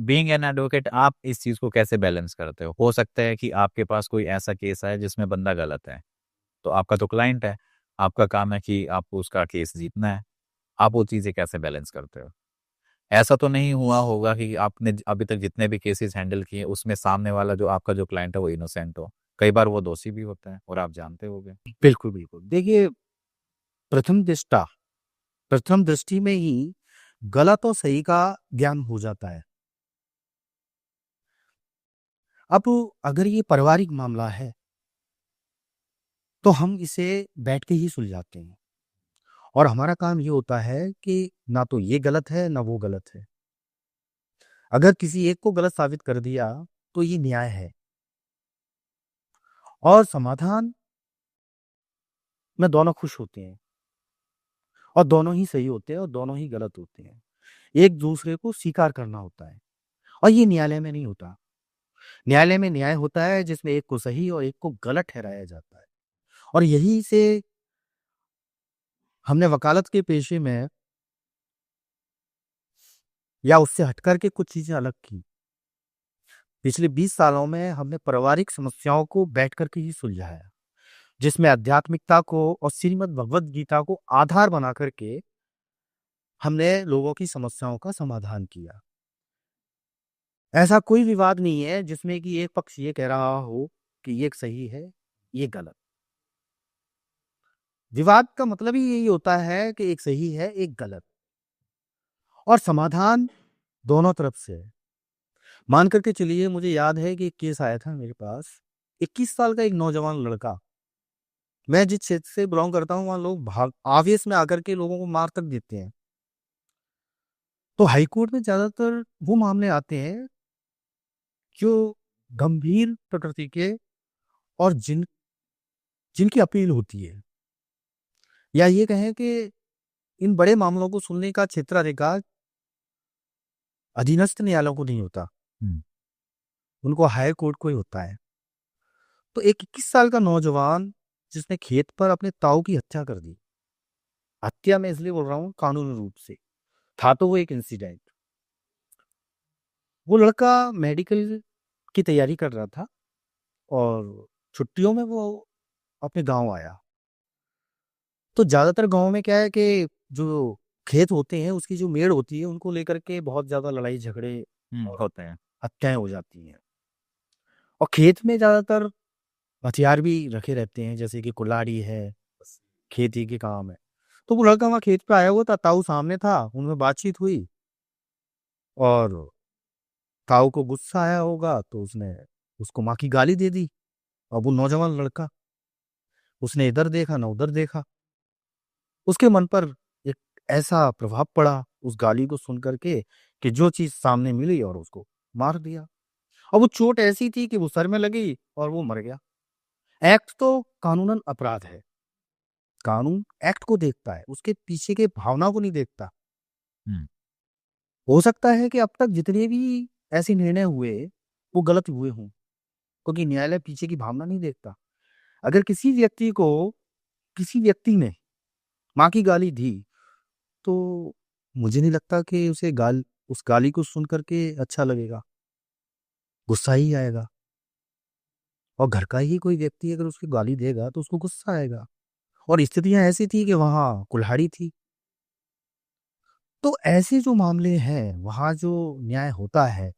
Being an advocate आप इस चीज को कैसे बैलेंस करते हो सकता है कि आपके पास कोई ऐसा केस है जिसमें बंदा गलत है, तो आपका तो क्लाइंट है, आपका काम है कि आपको उसका केस जीतना है। आप वो चीजें कैसे बैलेंस करते हो? ऐसा तो नहीं हुआ होगा कि आपने अभी तक जितने भी केसेस हैंडल किए उसमें सामने वाला जो आपका जो क्लाइंट है वो इनोसेंट हो? कई बार वो दोषी भी होता है और आप जानते होगे। बिल्कुल, बिल्कुल। देखिए, प्रथम दृष्टा प्रथम दृष्टि में ही गलत और सही का ज्ञान हो जाता है। अब अगर ये पारिवारिक मामला है, तो हम इसे बैठ के ही सुलझाते हैं और हमारा काम ये होता है कि ना तो ये गलत है, ना वो गलत है। अगर किसी एक को गलत साबित कर दिया, तो ये न्याय है और समाधान में दोनों खुश होते हैं और दोनों ही सही होते हैं और दोनों ही गलत होते हैं। एक दूसरे को स्वीकार करना होता है और ये न्यायालय में नहीं होता। न्यायालय में न्याय होता है जिसमें एक को सही और एक को गलत ठहराया जाता है और यही से हमने वकालत के पेशे में या उससे हटकर के कुछ चीजें अलग की। पिछले 20 सालों में हमने पारिवारिक समस्याओं को बैठ करके ही सुलझाया, जिसमें आध्यात्मिकता को और श्रीमद् भगवत गीता को आधार बना करके हमने लोगों की समस्याओं का समाधान किया। ऐसा कोई विवाद नहीं है जिसमें कि एक पक्ष ये कह रहा हो कि ये सही है, ये गलत। विवाद का मतलब ही यही होता है कि एक सही है, एक गलत और समाधान दोनों तरफ से है। मान करके चलिए, मुझे याद है कि एक केस आया था मेरे पास। 21 साल का एक नौजवान लड़का, मैं जिस क्षेत्र से बिलोंग करता हूँ वहां लोग भाग आवेश में आकर के लोगों को मार तक देते हैं। तो हाईकोर्ट में ज्यादातर वो मामले आते हैं जो गंभीर प्रकृति के और जिनकी अपील होती है, या ये कहें कि इन बड़े मामलों को सुनने का क्षेत्राधिकार अधीनस्थ न्यायालयों को नहीं होता, हम्म। उनको हायर कोर्ट को ही होता है। तो एक 21 साल का नौजवान जिसने खेत पर अपने ताऊ की हत्या कर दी, हत्या मैं इसलिए बोल रहा हूँ कानूनी रूप से, था तो वो एक इंसिडेंट। वो लड़का मेडिकल की तैयारी कर रहा था और छुट्टियों में वो अपने गांव आया। तो ज्यादातर गांव में क्या है कि जो खेत होते हैं उसकी जो मेड़ होती है उनको लेकर के बहुत ज्यादा लड़ाई झगड़े और होते हैं। हत्याएं हो जाती हैं। और खेत में ज्यादातर हथियार भी रखे रहते हैं, जैसे कि कुल्हाड़ी है, खेती के काम है। तो वो लड़का वहाँ खेत पे आया हुआ था, ताऊ सामने था, उनमें बातचीत हुई और ताऊ को गुस्सा आया होगा तो उसने उसको माँ की गाली दे दी। और वो नौजवान लड़का, उसने इधर देखा ना उधर देखा, उसके मन पर एक ऐसा प्रभाव पड़ा उस गाली को सुन करके कि जो चीज सामने मिली और उसको मार दिया। और वो चोट ऐसी थी कि वो सर में लगी और वो मर गया। एक्ट तो कानूनन अपराध है, कानून एक्ट को देखता है, उसके पीछे के भावना को नहीं देखता। हम्म। हो सकता है कि अब तक जितने भी ऐसे निर्णय हुए वो गलत हुए हों, क्योंकि न्यायालय पीछे की भावना नहीं देखता। अगर किसी व्यक्ति ने माँ की गाली दी, तो मुझे नहीं लगता कि उस गाली को सुन करके अच्छा लगेगा, गुस्सा ही आएगा। और घर का ही कोई व्यक्ति अगर उसकी गाली देगा तो उसको गुस्सा आएगा। और स्थितियां ऐसी थी कि वहां कुल्हाड़ी थी। तो ऐसे जो मामले हैं वहां जो न्याय होता है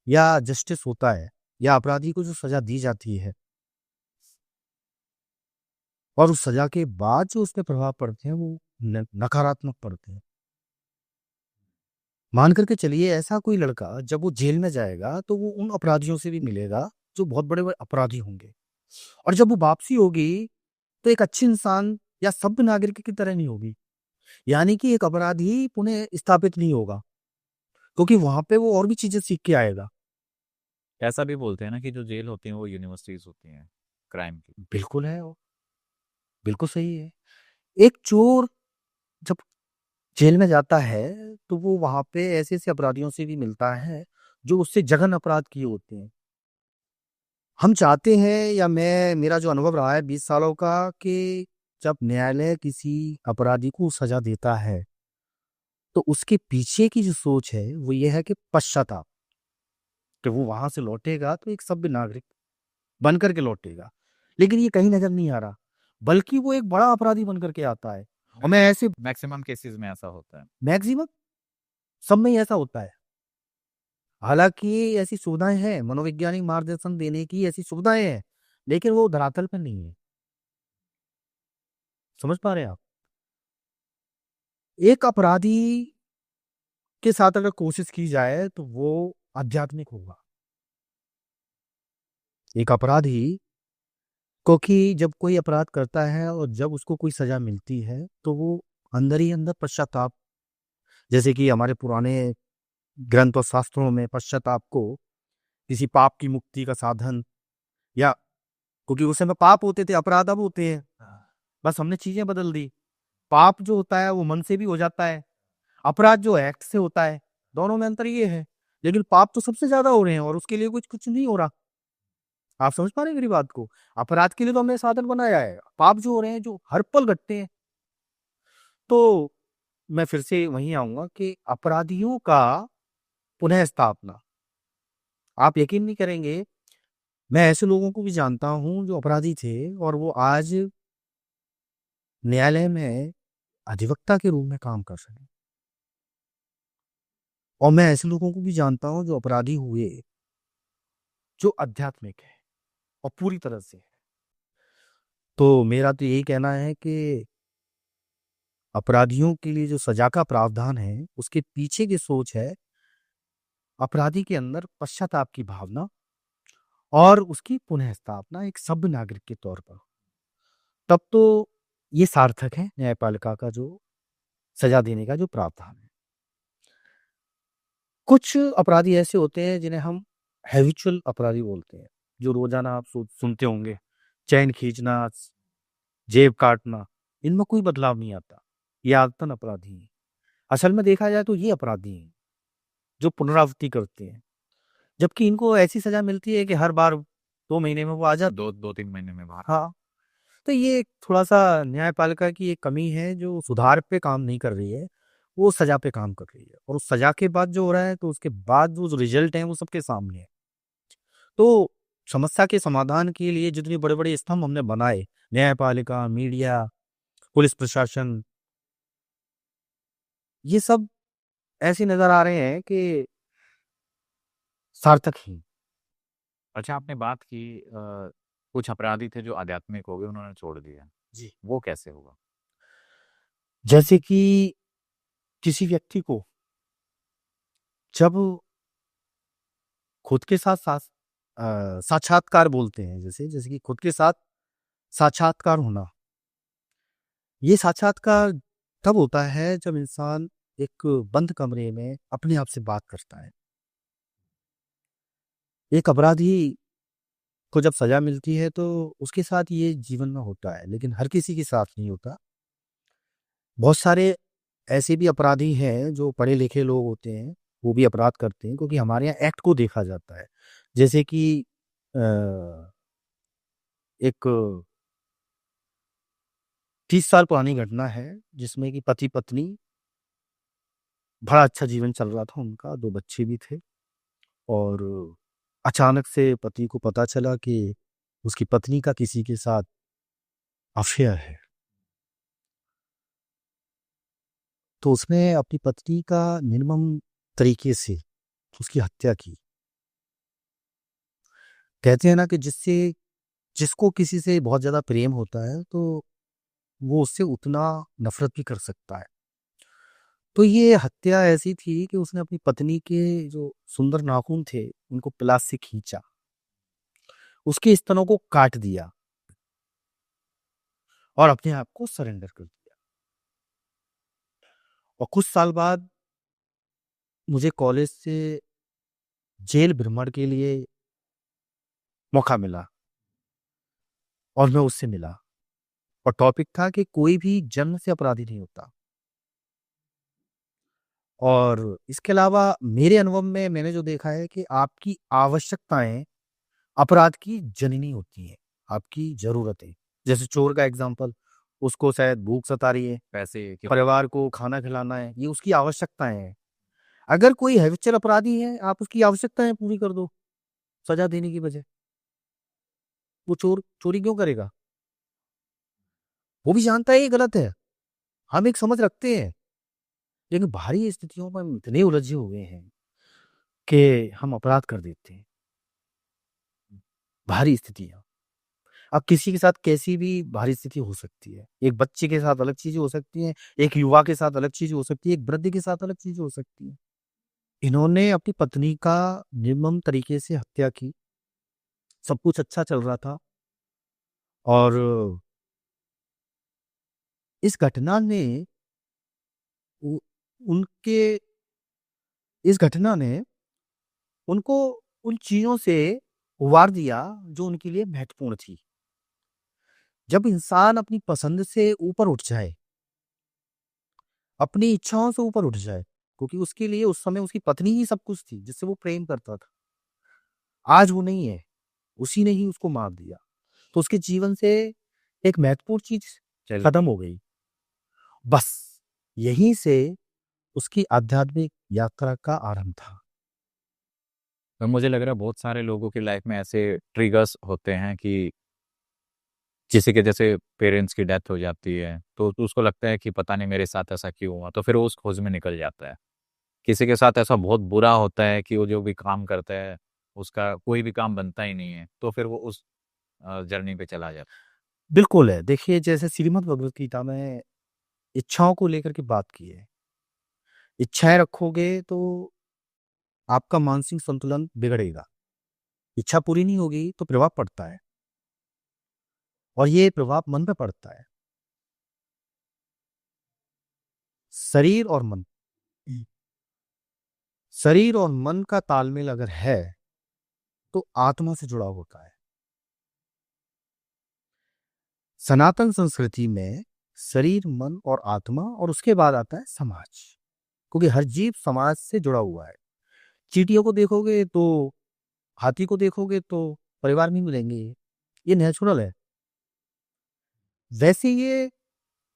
या जस्टिस होता है या अपराधी को जो सजा दी जाती है और उस सजा के बाद जो उसके प्रभाव पड़ते हैं वो नकारात्मक पड़ते हैं। मान करके चलिए, ऐसा कोई लड़का जब वो जेल में जाएगा तो वो उन अपराधियों से भी मिलेगा जो बहुत बड़े बड़े अपराधी होंगे। और जब वो वापसी होगी तो एक अच्छे इंसान या सभ्य नागरिक की तरह नहीं होगी। यानी कि एक अपराधी पुनः स्थापित नहीं होगा, क्योंकि वहां पे वो और भी चीजें सीख के आएगा। ऐसा भी बोलते हैं ना कि जो जेल होती हैं वो यूनिवर्सिटीज होती हैं क्राइम की। बिल्कुल है, वो बिल्कुल सही है। एक चोर जब जेल में जाता है तो वो वहां पे ऐसे ऐसे अपराधियों से भी मिलता है जो उससे जघन्य अपराध किए होते हैं। हम चाहते हैं, या मैं मेरा जो अनुभव रहा है 20 सालों का, कि जब न्यायालय किसी अपराधी को सजा देता है तो उसके पीछे की जो सोच है वो ये है कि पश्चाताप। तो वो वहां से लौटेगा तो एक सभ्य नागरिक बन करके लौटेगा, लेकिन ये कहीं नजर नहीं आ रहा, बल्कि वो एक बड़ा अपराधी बन करके आता है। और मैं ऐसे मैक्सिमम केसेस में ऐसा होता है। मैक्सिमम सब में ही ऐसा होता है। हालांकि ऐसी सुविधाएं हैं, मनोवैज्ञानिक मार्गदर्शन देने की ऐसी सुविधाएं हैं, लेकिन वो धरातल पर नहीं है। समझ पा रहे हैं आप? एक अपराधी के साथ अगर कोशिश की जाए तो वो आध्यात्मिक होगा। एक अपराधी क्योंकि जब कोई अपराध करता है और जब उसको कोई सजा मिलती है तो वो अंदर ही अंदर पश्चाताप, जैसे कि हमारे पुराने ग्रंथ और शास्त्रों में पश्चाताप को किसी पाप की मुक्ति का साधन, या क्योंकि उस समय पाप होते थे, अपराध अब होते हैं, बस हमने चीजें बदल दी। पाप जो होता है वो मन से भी हो जाता है, अपराध जो एक्ट से होता है, दोनों में अंतर ये है। लेकिन पाप तो सबसे ज्यादा हो रहे हैं और उसके लिए कुछ कुछ नहीं हो रहा। आप समझ पा रहे हैं मेरी बात को? अपराध के लिए तो हमने साधन बनाया है, पाप जो हो रहे हैं जो हर पल घटते हैं। तो मैं फिर से वहीं आऊंगा कि अपराधियों का पुनः स्थापना, आप यकीन नहीं करेंगे, मैं ऐसे लोगों को भी जानता हूं जो अपराधी थे और वो आज न्यायालय में अधिवक्ता के रूप में काम कर रहे हैं। और मैं ऐसे लोगों को भी जानता हूं जो अपराधी हुए, जो आध्यात्मिक है और पूरी तरह से। तो मेरा तो यही कहना है कि अपराधियों के लिए जो सजा का प्रावधान है उसके पीछे की सोच है अपराधी के अंदर पश्चाताप की भावना और उसकी पुनः स्थापना एक सभ्य नागरिक के तौर पर। तब तो ये सार्थक है न्यायपालिका का जो सजा देने का जो प्रावधान है। कुछ अपराधी ऐसे होते हैं जिन्हें हम हैबिचुअल अपराधी बोलते हैं, जो रोजाना आप सुनते होंगे, चैन खींचना, जेब काटना, इनमें कोई बदलाव नहीं आता, ये आदतन अपराधी हैं। असल में देखा जाए तो ये अपराधी हैं जो पुनरावृत्ति करते हैं, जबकि इनको ऐसी सजा मिलती है कि हर बार 2 महीने में वो आ जाते। 2-3 महीने में बाहर। हाँ, तो ये एक थोड़ा-सा न्यायपालिका की एक कमी है जो सुधार पे काम नहीं कर रही है, वो सज़ा पे काम कर रही है। और उस सज़ा के बाद जो हो रहा है तो उसके बाद वो जो रिज़ल्ट हैं वो सबके सामने है। तो समस्या के समाधान के लिए जितने बड़े-बड़े स्तंभ हमने बनाए, न्यायपालिका, मीडिया, पुलिस प्रशासन, ये सब ऐसे नज़र आ रहे हैं कि सार्थक ही। अच्छा, आपने बात की कुछ अपराधी थे जो आध्यात्मिक हो गए, उन्होंने छोड़ दिया। जी। वो कैसे होगा? जैसे कि किसी व्यक्ति को जब खुद के साथ साक्षात्कार बोलते हैं, जैसे जैसे कि खुद के साथ साक्षात्कार होना। ये साक्षात्कार तब होता है जब इंसान एक बंद कमरे में अपने आप से बात करता है। एक अपराधी को जब सजा मिलती है तो उसके साथ ये जीवन में होता है, लेकिन हर किसी के साथ नहीं होता। बहुत सारे ऐसे भी अपराधी हैं जो पढ़े लिखे लोग होते हैं, वो भी अपराध करते हैं, क्योंकि हमारे यहाँ एक्ट को देखा जाता है। जैसे कि अ, एक 30 साल पुरानी घटना है जिसमें कि पति पत्नी, बड़ा अच्छा जीवन चल रहा था उनका, 2 बच्चे भी थे, और अचानक से पति को पता चला कि उसकी पत्नी का किसी के साथ अफेयर है। तो उसने अपनी पत्नी का निर्मम तरीके से उसकी हत्या की। कहते हैं ना कि जिसको किसी से बहुत ज्यादा प्रेम होता है तो वो उससे उतना नफरत भी कर सकता है। तो ये हत्या ऐसी थी कि उसने अपनी पत्नी के जो सुंदर नाखून थे उनको प्लास से खींचा, उसके स्तनों को काट दिया और अपने आप को सरेंडर कर दिया। और कुछ साल बाद मुझे कॉलेज से जेल भ्रमण के लिए मौका मिला और मैं उससे मिला, और टॉपिक था कि कोई भी जन्म से अपराधी नहीं होता। और इसके अलावा मेरे अनुभव में मैंने जो देखा है कि आपकी आवश्यकताएं अपराध की जननी होती हैं, आपकी जरूरतें। जैसे चोर का एग्जाम्पल, उसको शायद भूख सता रही है, पैसे के। परिवार को खाना खिलाना है, ये उसकी आवश्यकताएं हैं। अगर कोई हैबिचुअल अपराधी है, आप उसकी आवश्यकताएं पूरी कर दो, सजा देने की बजाय। वो चोरी क्यों करेगा? वो भी जानता है ये गलत है। हम एक समझ रखते हैं, लेकिन बाहरी स्थितियों में हम इतने उलझे हुए हैं कि हम अपराध कर देते हैं। बाहरी स्थितियाँ। अब किसी के साथ कैसी भी बाहरी स्थिति हो सकती है। एक बच्चे के साथ अलग चीज़ें हो सकती हैं, एक युवा के साथ अलग चीज़ें हो सकती है, एक वृद्ध के साथ अलग चीज़ें हो सकती हैं। इन्होंने अपनी पत्नी का निर्मम तरीके से हत्या की। सब कुछ अच्छा चल रहा था और इस घटना ने उ उनके इस घटना ने उनको उन चीज़ों से उबार दिया जो उनके लिए महत्वपूर्ण थी। जब इंसान अपनी पसंद से ऊपर उठ जाए, अपनी इच्छाओं से ऊपर उठ जाए, क्योंकि उसके लिए उस समय उसकी पत्नी ही सब कुछ थी, जिससे वो प्रेम करता था। आज वो नहीं है, उसी ने ही उसको मार दिया। तो उसके जीवन से एक महत्वपूर्ण चीज़ चल खत्म हो गई। बस यहीं से उसकी आध्यात्मिक यात्रा का आरंभ था। तो मुझे लग रहा है बहुत सारे लोगों की लाइफ में ऐसे ट्रिगर्स होते हैं कि किसी के जैसे पेरेंट्स की डेथ हो जाती है तो उसको लगता है कि पता नहीं मेरे साथ ऐसा क्यों हुआ, तो फिर वो उस खोज में निकल जाता है। किसी के साथ ऐसा बहुत बुरा होता है कि वो जो भी काम करता है उसका कोई भी काम बनता ही नहीं है, तो फिर वो उस जर्नी पे चला जाता बिल्कुल है। देखिए, जैसे श्रीमद् भगवत गीता में इच्छाओं को लेकर के बात की है। इच्छाएँ रखोगे तो आपका मानसिक संतुलन बिगड़ेगा। इच्छा पूरी नहीं होगी तो प्रभाव पड़ता है और ये प्रभाव मन पे पड़ता है। शरीर और मन शरीर और मन का तालमेल अगर है, तो आत्मा से जुड़ा होता है। सनातन संस्कृति में शरीर, मन और आत्मा और उसके बाद आता है समाज, क्योंकि हर जीव समाज से जुड़ा हुआ है। चींटियों को देखोगे तो, हाथी को देखोगे तो परिवार में मिलेंगे, ये नेचुरल है। वैसे ये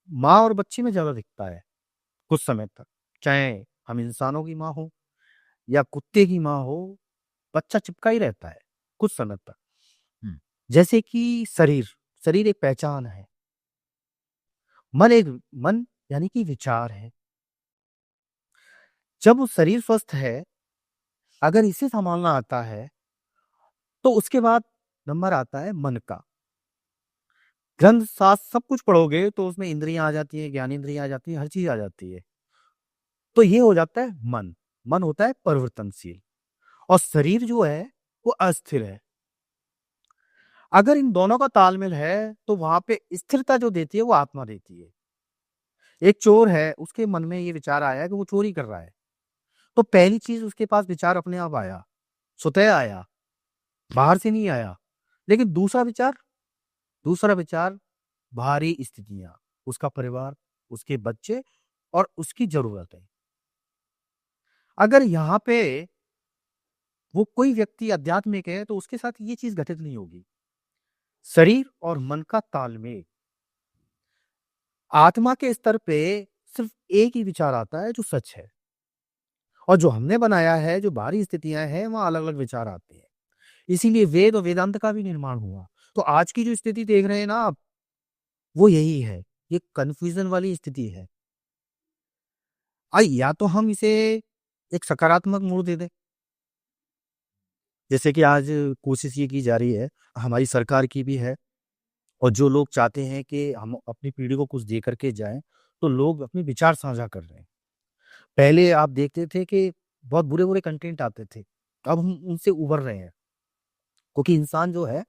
माँ और बच्चे में ज़्यादा दिखता है कुछ समय तक। चाहे हम इंसानों की माँ हो या कुत्ते की माँ हो, बच्चा चिपका ही रहता है कुछ समय तक। है। जैसे कि शरीर एक पहचान है। मन यानी कि विचार है। जब वो शरीर स्वस्थ है, अगर इसे सँभालना आता है, तो उसके बाद नंबर आता है मन का। ग्रंथ शास्त्र सब कुछ पढ़ोगे तो उसमें इंद्रियाँ आ जाती हैं, ज्ञानेंद्रियाँ आ जाती हैं, हर चीज़ आ जाती है। तो ये हो जाता है मन। मन होता है परिवर्तनशील और शरीर जो है वो अस्थिर है। अगर इन दोनों का तालमेल है, तो वहाँ पे स्थिरता जो देती है वो आत्मा देती है। एक चोर है, उसके मन में ये विचार आया कि वो चोरी कर रहा है। तो पहली चीज़ उसके पास विचार अपने आप आया, स्वतः आया, बाहर से नहीं आया। लेकिन दूसरा विचार बाहरी स्थितियाँ, उसका परिवार, उसके बच्चे और उसकी ज़रूरतें। अगर यहाँ पे वो कोई व्यक्ति आध्यात्मिक है, तो उसके साथ ये चीज़ घटित नहीं होगी। शरीर और मन का तालमेल। आत्मा के स्तर पे सिर्फ़ एक ही विचार आता है जो सच है और जो हमने बनाया है, जो बाहरी स्थितियाँ हैं, वहाँ अलग-अलग विचार आते हैं। इसीलिए वेद और वेदांत का भी निर्माण हुआ। तो आज की जो स्थिति देख रहे हैं ना आप, वो यही है। ये कन्फ्यूज़न वाली स्थिति है। या तो हम इसे एक सकारात्मक मोड़ दे दें, जैसे कि आज कोशिश ये की जा रही है, हमारी सरकार की भी है और जो लोग चाहते हैं कि हम अपनी पीढ़ी को कुछ दे कर के जाएँ, तो लोग अपने विचार साझा कर रहे हैं। पहले आप देखते थे कि बहुत बुरे-बुरे कंटेंट आते थे, अब हम उनसे उभर रहे हैं, क्योंकि इंसान जो है,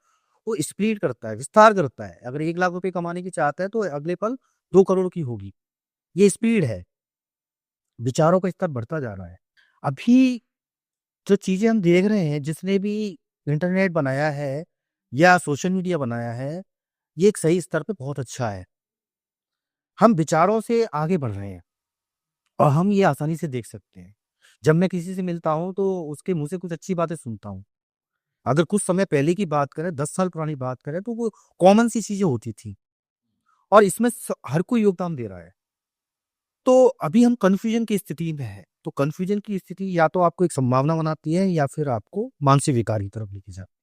वो स्प्लिट करता है, विस्तार करता है। अगर 1 लाख रुपए कमाने की चाहता है, तो अगले पल 2 करोड़ की होगी। ये स्पीड है, विचारों का स्तर बढ़ता जा रहा है। अभी जो चीज़ें हम देख रहे हैं, जिसने भी इंटरनेट बनाया है या सोशल मीडिया बनाया है, ये एक सही स्तर पे बहुत अच्छा है। हम विचारों से आगे बढ़ रहे हैं और हम ये आसानी से देख सकते हैं। जब मैं किसी से मिलता हूँ, तो उसके मुँह से कुछ अच्छी बातें सुनता हूँ। अगर कुछ समय पहले की बात करें, 10 साल पुरानी बात करें, तो वो कॉमन सी चीज़ें होती थी और इसमें हर कोई योगदान दे रहा है। तो अभी हम कन्फ्यूजन की स्थिति में है, तो कन्फ्यूजन की स्थिति या तो आपको एक संभावना बनाती है या फिर आपको मानसिक विकार की तरफ लेके जाती है।